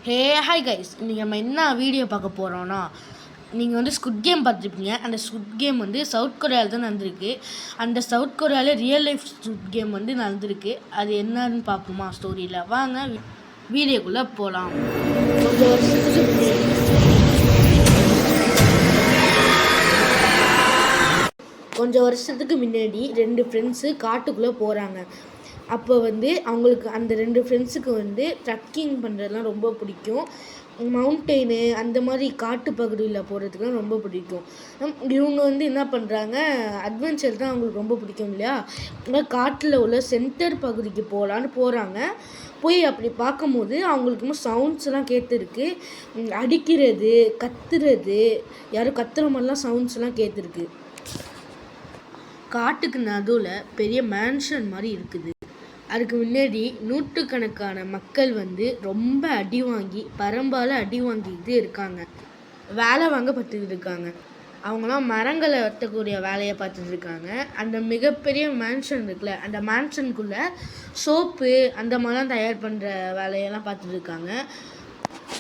Hey hi guys, இன்றைக்கி நம்ம என்ன வீடியோ பார்க்க போகிறோன்னா, நீங்கள் வந்து ஸ்குட் கேம் பார்த்துருப்பீங்க. அந்த ஸ்குட் கேம் வந்து சவுத் கொரியாவில் தான் நடந்திருக்கு. அந்த சவுத் கொரியாவில் ரியல் லைஃப் ஸ்குட் கேம் வந்து நடந்திருக்கு. அது என்னன்னு பார்ப்போமா ஸ்டோரியில்? வாங்க வீடியோக்குள்ளே போகலாம். கொஞ்சம் வருஷத்துக்கு முன்னாடி 2 ஃப்ரெண்ட்ஸு காட்டுக்குள்ளே போகிறாங்க. அப்போ வந்து அவங்களுக்கு அந்த 2 ஃப்ரெண்ட்ஸுக்கு வந்து ட்ரக்கிங் பண்ணுறதுலாம் ரொம்ப பிடிக்கும். மவுண்டெயினு அந்த மாதிரி காட்டு பகுதியில் போகிறதுக்குலாம் ரொம்ப பிடிக்கும். இவங்க வந்து என்ன பண்ணுறாங்க, அட்வென்ச்சர் தான் அவங்களுக்கு ரொம்ப பிடிக்கும் இல்லையா? காட்டில் உள்ள சென்டர் பகுதிக்கு போகலான்னு போகிறாங்க. போய் அப்படி பார்க்கும்போது அவங்களுக்கு சவுண்ட்ஸ்லாம் கேட்டுருக்கு. அடிக்கிறது, கத்துறது, யாரும் கத்துற மாதிரிலாம் சவுண்ட்ஸ்லாம் கேட்டுருக்கு. காட்டுக்கு நடுவில் பெரிய மேன்ஷன் மாதிரி இருக்குது. அதுக்கு முன்னாடி நூற்றுக்கணக்கான மக்கள் வந்து ரொம்ப அடி வாங்கி பரம்பால் அடி வாங்கிக்கிட்டு இருக்காங்க. வேலை வாங்க பார்த்துக்கிட்டு இருக்காங்க. அவங்களாம் மரங்களை வெட்டக்கூடிய வேலையை பார்த்துட்டு இருக்காங்க. அந்த மிகப்பெரிய மேன்ஷன் இருக்குல்ல, அந்த மேன்ஷனுக்குள்ளே சோப்பு அந்த மாதிரிலாம் தயார் பண்ணுற வேலையெல்லாம் பார்த்துட்டு இருக்காங்க.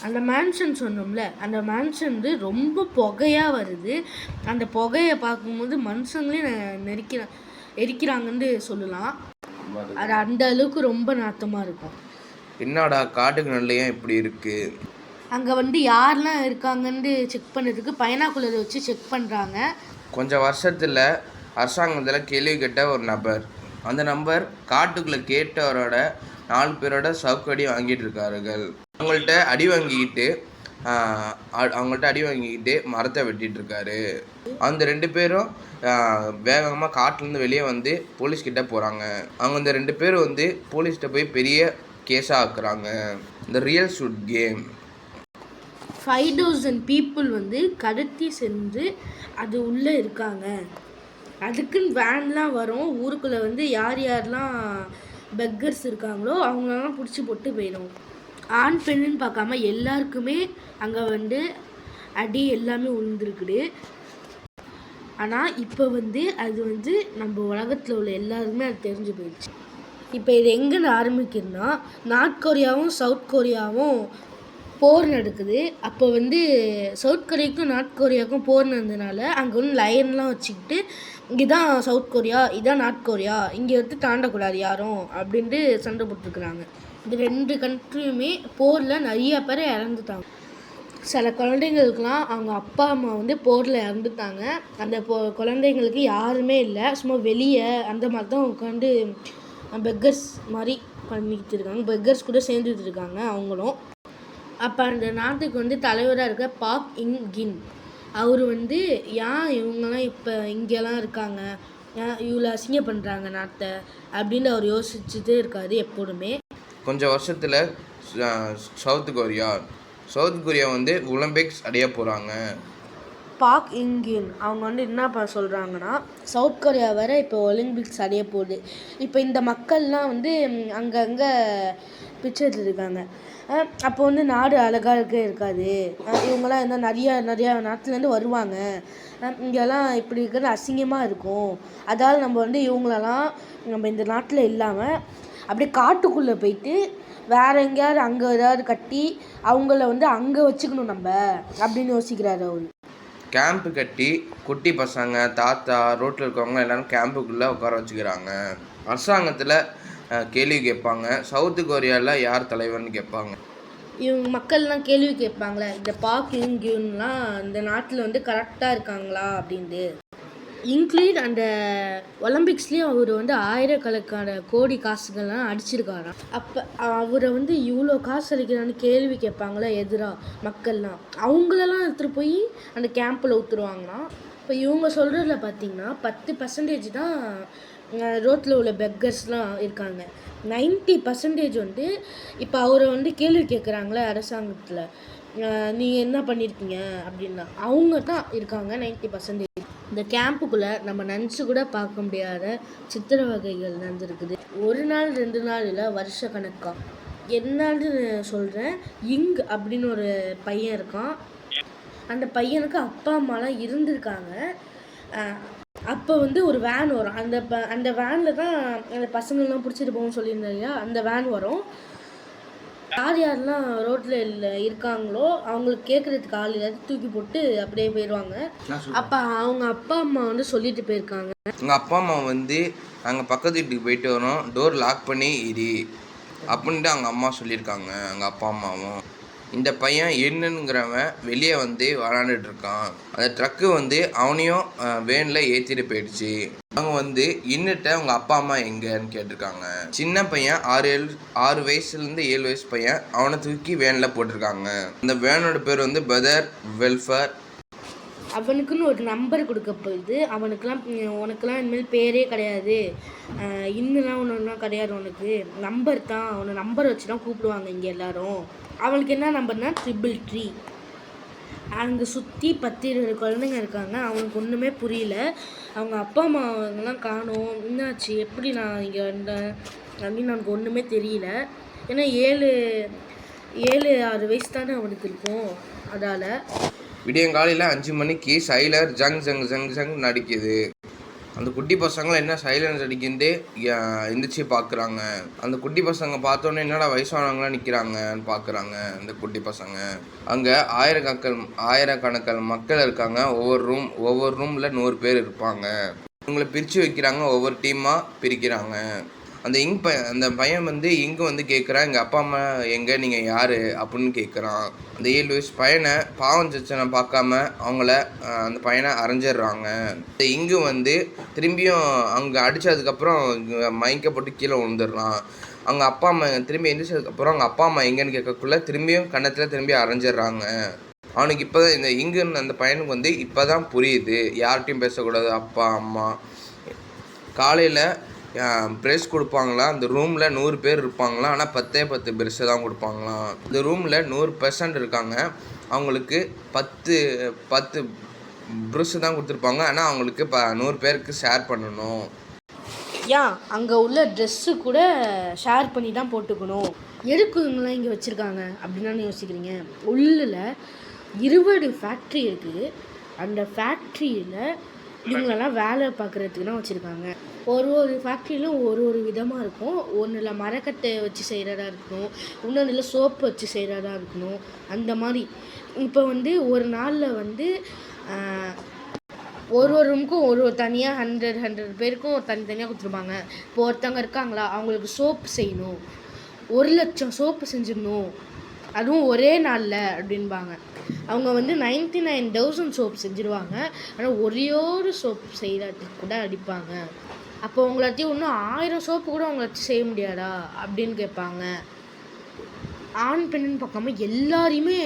அந்த மேன்ஷன் சொன்னோம்ல, அந்த மேன்ஷன் வந்து ரொம்ப புகையாக வருது. அந்த புகையை பார்க்கும்போது மனுஷங்களே எரிக்கிறாங்கன்னு சொல்லலாம். அது அந்த அளவுக்கு ரொம்ப நாத்தமாக இருக்கும். என்னடா காட்டுக்கு நல்லையா இப்படி இருக்கு? அங்கே வந்து யாரெல்லாம் இருக்காங்கன்னு செக் பண்ணுறதுக்கு பைனாக்குலரை வச்சு செக் பண்ணுறாங்க. கொஞ்சம் வருஷத்தில் அரசாங்கத்தில் கேள்வி கேட்ட ஒரு நபர், அந்த நம்பர் காட்டுக்குள்ளே கேட்டவரோட 4 பேரோட சவுக்கடி வாங்கிட்டு இருக்கார்கள். அவங்கள்ட்ட அடி வாங்கிக்கிட்டு மரத்தை வெட்டிட்டு இருக்காரு. அந்த 2 பேரும் வேகமாக காட்டிலேருந்து வெளியே வந்து போலீஸ்கிட்ட போகிறாங்க. அவங்க இந்த 2 பேரும் வந்து போலீஸ்கிட்ட போய் பெரிய கேஸாக ஆக்குறாங்க. இந்த ரியல் ஸ்குட் கேம் 5000 பீப்புள் வந்து கடத்தி சென்று அது உள்ளே இருக்காங்க. அதுக்குன்னு வேன்லாம் வரும். ஊருக்குள்ளே வந்து யார் யாரெலாம் பெக்கர்ஸ் இருக்காங்களோ அவங்களெல்லாம் பிடிச்சி போட்டு போயிடும். ஆண் பெண்ணுன்னு பார்க்காம எல்லாருக்குமே அங்கே வந்து அடி எல்லாமே விழுந்துருக்குது. ஆனால் இப்போ வந்து அது வந்து நம்ம உலகத்தில் உள்ள எல்லாருக்குமே அது தெரிஞ்சு போயிடுச்சு. இப்போ இது எங்கேன்னு ஆரம்பிக்குதுன்னா, நார்த் கொரியாவும் சவுத் கொரியாவும் போர் நடக்குது. அப்போ வந்து சவுத் கொரியாவுக்கும் நார்த் கொரியாவுக்கும் போர் நடந்ததுனால அங்கே வந்து லைன்லாம் வச்சுக்கிட்டு, இதுதான் சவுத் கொரியா, இதுதான் நார்த் கொரியா, இங்கே வந்து தாண்டக்கூடாது யாரும் அப்படின்ட்டு சண்டை போட்டுருக்குறாங்க. இந்த 2 கண்ட்ரியுமே போரில் நிறைய பேர் இறந்துட்டாங்க. சில குழந்தைங்களுக்குலாம் அவங்க அப்பா அம்மா வந்து போரில் இறந்துட்டாங்க. அந்த குழந்தைங்களுக்கு யாருமே இல்லை, சும்மா வெளியே அந்த மாதிரி தான் உட்காந்து பெக்கர்ஸ் மாதிரி பண்ணிக்கிட்டு இருக்காங்க. பெக்கர்ஸ் கூட சேர்ந்துட்டு இருக்காங்க அவங்களும். அப்போ அந்த நாட்டுக்கு வந்து தலைவராக இருக்க பாக் இன் கின், அவர் வந்து ஏன் இவங்கெல்லாம் இப்போ இங்கெல்லாம் இருக்காங்க, ஏன் இவ்வளோ அசிங்கம் பண்ணுறாங்க நாட்டை அப்படின்னு அவர் யோசிச்சுட்டே இருக்காரு எப்போதுமே. கொஞ்சம் வருஷத்தில் சவுத் கொரியா வந்து ஒலிம்பிக்ஸ் அடைய போகிறாங்க. பாக் இன்கின் அவங்க வந்து என்ன சொல்கிறாங்கன்னா, சவுத் கொரியா வேற இப்போ ஒலிம்பிக்ஸ் அடைய போகுது. இப்போ இந்த மக்கள்லாம் வந்து அங்கங்கே பிச்சை இருக்காங்க. அப்போ வந்து நாடு அழகாக இருக்காது. இவங்கெல்லாம் இருந்தால் நிறையா நாட்டுலேருந்து வருவாங்க. இங்கெல்லாம் இப்படி இருக்கிறது அசிங்கமாக இருக்கும். அதாவது நம்ம வந்து இவங்களெல்லாம் நம்ம இந்த நாட்டில் இல்லாமல் அப்படியே காட்டுக்குள்ளே போயிட்டு வேறு எங்கேயாவது அங்கே ஏதாவது கட்டி அவங்கள வந்து அங்கே வச்சுக்கணும் நம்ம அப்படின்னு யோசிக்கிறாரு அவர். கேம்ப்பு கட்டி குட்டி பசங்க, தாத்தா, ரோட்டில் இருக்கவங்க எல்லாரும் கேம்புக்குள்ளே உட்கார வச்சுக்கிறாங்க. அரசாங்கத்தில் கேள்வி கேட்பாங்க, சவுத் கொரியாவில் யார் தலைவர்னு கேட்பாங்க. இவங்க மக்கள்லாம் கேள்வி கேட்பாங்களே, இந்த பாக் இன்கியூன்லாம் இந்த நாட்டில் வந்து கரெக்டாக இருக்காங்களா அப்படின்ட்டு. இன்க்ளூட் அந்த ஒலிம்பிக்ஸ்லேயும் அவர் வந்து ஆயிரக்கணக்கான கோடி காசுகள்லாம் அடிச்சிருக்காராம். அப்போ அவரை வந்து இவ்வளோ காசு அடிக்கிறான்னு கேள்வி கேட்பாங்களே எதிராக மக்கள்லாம், அவங்களெல்லாம் எடுத்துகிட்டு போய் அந்த கேம்பில் ஊற்றுருவாங்களாம். இப்போ இவங்க சொல்கிறதுல பார்த்திங்கன்னா 10% தான் ரோட்டில் உள்ள பெக்கர்ஸ்லாம் இருக்காங்க. 90% வந்து இப்போ அவரை வந்து கேள்வி கேட்குறாங்களே அரசாங்கத்தில், நீங்கள் என்ன பண்ணியிருக்கீங்க அப்படின்னா, அவங்க தான் இருக்காங்க 90%. இந்த கேம்புக்குள்ளே நம்ம நினச்சி கூட பார்க்க முடியாத சித்திர வகைகள் நடந்துருக்குது. 1 நாள் 2 நாள் இல்லை, வருஷ கணக்காக. என்னன்னு சொல்கிறேன். அப்படின்னு ஒரு பையன் இருக்கான். அந்த பையனுக்கு அப்பா அம்மாலாம் இருந்திருக்காங்க. அப்போ வந்து ஒரு வேன் வரும். அந்த வேனில் தான் அந்த பசங்கள்லாம் பிடிச்சிட்டு போகணும்னு சொல்லியிருந்தேன் இல்லையா, அந்த வேன் வரும். யார் யாரெல்லாம் ரோட்டில் இருக்காங்களோ அவங்களுக்கு கேட்குறதுக்கு ஆள் ஏதாவது தூக்கி போட்டு அப்படியே போயிடுவாங்க. அப்போ அவங்க அப்பா அம்மா வந்து சொல்லிட்டு போயிருக்காங்க, எங்கள் அப்பா அம்மா வந்து நாங்கள் பக்கத்து வீட்டுக்கு போயிட்டு வரோம், டோர் லாக் பண்ணி இரு அப்படின்ட்டு அவங்க அம்மா சொல்லியிருக்காங்க. எங்கள் அப்பா அம்மாவும் இந்த பையன் என்னங்கிறவன் வெளியே வந்து விளாண்டுட்டு இருக்கான். அந்த ட்ரக்கு வந்து அவனையும் வேனில் ஏற்றிட்டு போயிடுச்சு. அவங்க வந்து இன்னிட்ட அவங்க அப்பா அம்மா எங்கன்னு கேட்டிருக்காங்க. சின்ன பையன் 6 வயசுலேருந்து 7 வயசு பையன், அவனை தூக்கி வேனில் போட்டிருக்காங்க. அந்த வேனோட பேர் வந்து பிரதர் வெல்ஃபேர். அவனுக்குன்னு ஒரு நம்பர் கொடுக்கப்படுது. உனக்கெல்லாம் இனிமேல் பேரே கிடையாது, இன்னுலாம் ஒன்றுலாம் கிடையாது, உனக்கு நம்பர் தான், அவனை நம்பர் வச்சு தான் கூப்பிடுவாங்க இங்கே எல்லாரும். அவனுக்கு என்ன நம்பர்னா 333. அங்கே சுற்றி 10-20 குழந்தைங்க இருக்காங்க. அவனுக்கு ஒன்றுமே புரியல. அவங்க அப்பா அம்மாவெல்லாம் காணோம், என்னாச்சு, எப்படி நான் இங்கே வந்தேன் அப்படின்னு அவனுக்கு ஒன்றுமே தெரியல. ஏன்னா 7-6 வயசு தானே அவனுக்கு இருக்கும். அதால் விடியங்காலையில் 5 மணிக்கு சைலர் ஜங் ஜங் ஜங் ஜங் நடிக்குது. அந்த குட்டி பசங்களை என்ன சைலன்ஸ் அடிக்கிட்டு எந்திரிச்சு பார்க்குறாங்க. அந்த குட்டி பசங்க பார்த்தோன்னே என்னடா வயசானவங்களாம் நிற்கிறாங்கன்னு பார்க்குறாங்க. அந்த குட்டி பசங்க அங்கே ஆயிரக்கணக்கான மக்கள் இருக்காங்க. ஒவ்வொரு ரூமில் 100 பேர் இருப்பாங்க. இவங்களை பிரித்து வைக்கிறாங்க, ஒவ்வொரு டீமாக பிரிக்கிறாங்க. அந்த பையன் வந்து வந்து கேட்குறான், எங்கள் அப்பா அம்மா எங்கே, நீங்கள் யார் அப்படின்னு கேட்குறான். அந்த 7 வயசு பையனை பாவம் சச்சனை பார்க்காம அந்த பையனை அரைஞ்சிடுறாங்க. வந்து திரும்பியும் அங்கே அடித்ததுக்கப்புறம் மயக்கப்பட்டு கீழே விழுந்துடுறான். அவங்க அப்பா அம்மா திரும்பி எந்திரிச்சதுக்கப்புறம் அவங்க அப்பா அம்மா எங்கேன்னு கேட்கக்குள்ள திரும்பியும் கன்னத்தில் திரும்பி அரைஞ்சிடுறாங்க. அவனுக்கு இப்போ தான் இந்த அந்த பையனுக்கு வந்து இப்போ தான் புரியுது, யார்கிட்டையும் பேசக்கூடாது. அப்பா அம்மா காலையில் ப்ரெஷ் கொடுப்பாங்களாம். அந்த ரூமில் 100 பேர் இருப்பாங்களாம், ஆனால் 10 ப்ரெஷ்ஷை தான் கொடுப்பாங்களாம். இந்த ரூமில் 100% இருக்காங்க, அவங்களுக்கு 10 ப்ரெஷ்ஷு தான் கொடுத்துருப்பாங்க, ஆனால் அவங்களுக்கு 100 பேருக்கு ஷேர் பண்ணணும். அங்கே உள்ள ட்ரெஸ்ஸு கூட ஷேர் பண்ணி தான் போட்டுக்கணும். எதுக்கு இவங்களாம் இங்கே வச்சுருக்காங்க அப்படின்னு யோசிக்கிறீங்க? உள்ளில் 20 ஃபேக்ட்ரி இருக்குது. அந்த ஃபேக்ட்ரியில் இவங்களெல்லாம் வேலை பார்க்குறதுக்கு தான் வச்சுருக்காங்க. ஒரு ஃபேக்ட்ரியிலும் ஒரு விதமாக இருக்கும். ஒன்றில் மரக்கட்டை வச்சு செய்கிறதா இருக்கணும், இன்னொன்றில் சோப்பு வச்சு செய்கிறதா இருக்கணும். அந்த மாதிரி இப்போ வந்து ஒரு நாளில் வந்து ஒரு ரூமுக்கும் ஒரு தனியாக 100 பேருக்கும் தனித்தனியாக கொடுத்துருப்பாங்க. இப்போ ஒருத்தவங்க இருக்காங்களா, அவங்களுக்கு சோப்பு செய்யணும், 1,00,000 சோப்பு செஞ்சிடணும், அதுவும் ஒரே நாளில் அப்படின்பாங்க. அவங்க வந்து 99,000 சோப்பு செஞ்சுருவாங்க, ஆனால் ஒரே ஒரு சோப்பு செய்கிறதுக்கு கூட அடிப்பாங்க. அப்போ உங்களாத்தையும் இன்னும் 1000 சோப்பு கூட அவங்கள வச்சு செய்ய முடியாதா அப்படின்னு கேட்பாங்க. ஆண் பெண்ணுன்னு பார்க்காம எல்லாரையுமே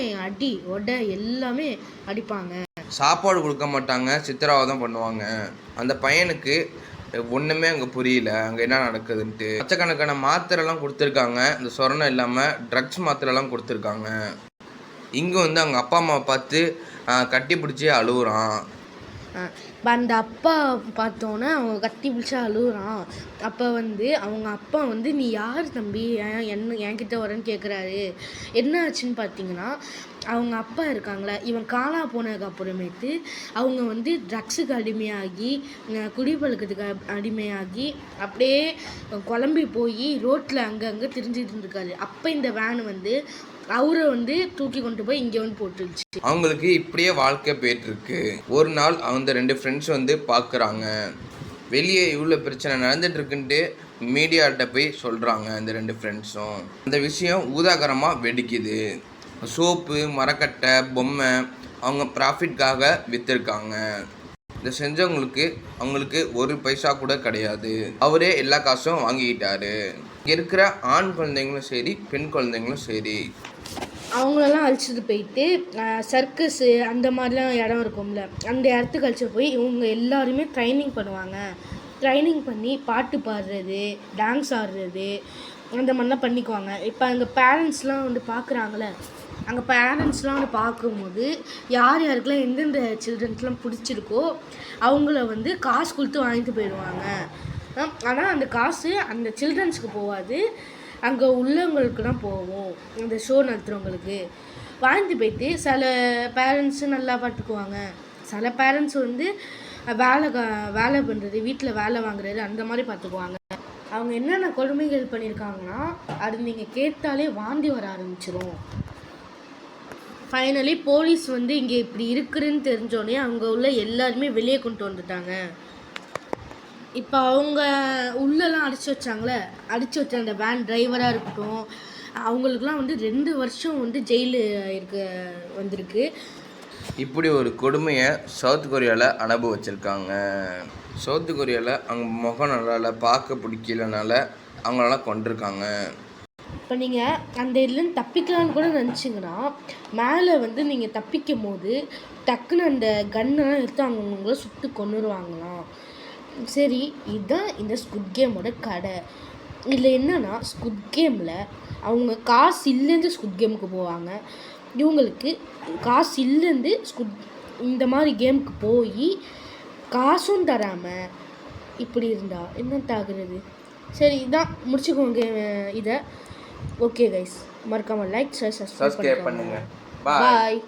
எல்லாமே அடிப்பாங்க. சாப்பாடு கொடுக்க மாட்டாங்க, சித்திரவதை பண்ணுவாங்க. அந்த பையனுக்கு ஒன்றுமே அங்கே புரியல, அங்கே என்ன நடக்குதுன்ட்டு. லட்சக்கணக்கான மாத்திரைலாம் கொடுத்துருக்காங்க, இந்த சொரணம் இல்லாமல் ட்ரக்ஸ் மாத்திரைலாம் கொடுத்துருக்காங்க. இங்கே வந்து அவங்க அப்பா அம்மாவை பார்த்து கட்டி பிடிச்சி அழுகுறான். அந்த அப்பா பார்த்தோன்னே அவங்க கட்டி பிடிச்சி அழுகுறான். அப்போ வந்து அவங்க அப்பா வந்து, நீ யார் தம்பி, என்கிட்ட வரேன்னு கேட்குறாரு. என்ன ஆச்சுன்னு பார்த்தீங்கன்னா, அவங்க அப்பா இருக்காங்களே, இவன் காணா போனதுக்கு அப்புறமேட்டு அவங்க வந்து ட்ரக்ஸுக்கு அடிமையாகி, குடிப்பழக்கத்துக்கு அடிமையாகி, அப்படியே குழம்பி போய் ரோட்டில் அங்கங்கே திரிஞ்சிட்டு இருந்திருக்காரு. அப்போ இந்த வேன் வந்து அவரை வந்து தூக்கி கொண்டு போய் இங்கே வந்து போட்டுருச்சு. அவங்களுக்கு இப்படியே வாழ்க்கை போயிட்டுருக்கு. ஒரு நாள் அந்த 2 ஃப்ரெண்ட்ஸ் வந்து பார்க்குறாங்க, வெளியே இவ்வளோ பிரச்சனை நடந்துட்டு இருக்குன்ட்டு மீடியாட்ட போய் சொல்கிறாங்க. அந்த 2 ஃப்ரெண்ட்ஸும் அந்த விஷயம் ஊதாகரமாக வெடிக்குது. சோப்பு, மரக்கட்டை, பொம்மை அவங்க ப்ராஃபிட்காக விற்றுருக்காங்க. இதை செஞ்சவங்களுக்கு அவங்களுக்கு 1 பைசா கூட கிடையாது. அவரே எல்லா காசும் வாங்கிக்கிட்டாரு. இங்கே இருக்கிற ஆண் குழந்தைங்களும் சரி, பெண் குழந்தைங்களும் சரி, அவங்களெல்லாம் அழைச்சிட்டு போயிட்டு சர்க்கஸு அந்த மாதிரிலாம் இடம் இருக்கும்ல, அந்த இடத்துக்கு அழைச்சிட்டு போய் இவங்க எல்லாருமே ட்ரைனிங் பண்ணுவாங்க. ட்ரைனிங் பண்ணி பாட்டு பாடுறது, டான்ஸ் ஆடுறது, அந்த மாதிரிலாம் பண்ணிக்குவாங்க. இப்போ அங்கே பேரண்ட்ஸ்லாம் வந்து பார்க்குறாங்களே, அங்கே பேரண்ட்ஸ்லாம் வந்து பார்க்கும்போது யாருக்கெல்லாம் எந்தெந்த சில்ட்ரன்ஸ்லாம் பிடிச்சிருக்கோ அவங்கள வந்து காசு கொடுத்து வாங்கிட்டு போயிடுவாங்க. ஆனால் அந்த காசு அந்த சில்ட்ரன்ஸுக்கு போகாது, அங்கே உள்ளவங்களுக்கு தான் போகும். அந்த ஷோ நடத்துகிறவங்களுக்கு வாங்கிட்டு போயிட்டு சில பேரண்ட்ஸு நல்லா பார்த்துக்குவாங்க, சில பேரண்ட்ஸ் வந்து வேலை பண்ணுறது, வீட்டில் வேலை வாங்குறது அந்த மாதிரி பார்த்துக்குவாங்க. அவங்க என்னென்ன கொடுமைகள் பண்ணியிருக்காங்கன்னா அது நீங்கள் கேட்டாலே வாந்தி வர ஆரம்பிச்சிரும். ஃபைனலி போலீஸ் வந்து இங்கே இப்படி இருக்குதுன்னு தெரிஞ்சோடனே அங்கே உள்ள எல்லாருமே வெளியே கொண்டு வந்துட்டாங்க. இப்போ அவங்க உள்ளெல்லாம் அடிச்சு வச்சாங்களே, அடிச்சு வச்ச அந்த வேன் டிரைவராக இருக்கட்டும், அவங்களுக்குலாம் வந்து 2 வருஷம் வந்து ஜெயிலு வந்திருக்கு. இப்படி ஒரு கொடுமையை சவுத் கொரியாவில் அனுபவிச்சிருக்காங்க. சவுத் கொரியாவில் அவங்க முகம் நல்லா இல்லை, பார்க்க பிடிக்கலனால அவங்களெல்லாம் கொண்டிருக்காங்க. இப்போ நீங்கள் அந்த இதுலேருந்து தப்பிக்கலான்னு கூட நினச்சிங்கன்னா மேலே வந்து நீங்கள் தப்பிக்கும் போது டக்குன்னு அந்த கன்னெல்லாம் எடுத்து அவங்கவுங்கள சுட்டு கொன்னுருவாங்களாம். சரி, இதுதான் இந்த ஸ்குட் கேமோட கதை. இதில் என்னென்னா ஸ்குட் கேமில் அவங்க காசு இல்லைன்னு ஸ்குட் கேமுக்கு போவாங்க. இவங்களுக்கு காசு இல்லைன்னு இந்த மாதிரி கேமுக்கு போய் காசும் தராமல் இப்படி இருந்தால் என்ன தாக்குறது? சரி, இதான் முடிச்சுக்கோங்க இதை. ஓகே கைஸ், மறக்காமல் லைக், ஷேர், சப்ஸ்கிரைப் பண்ணுங்க. பாய்.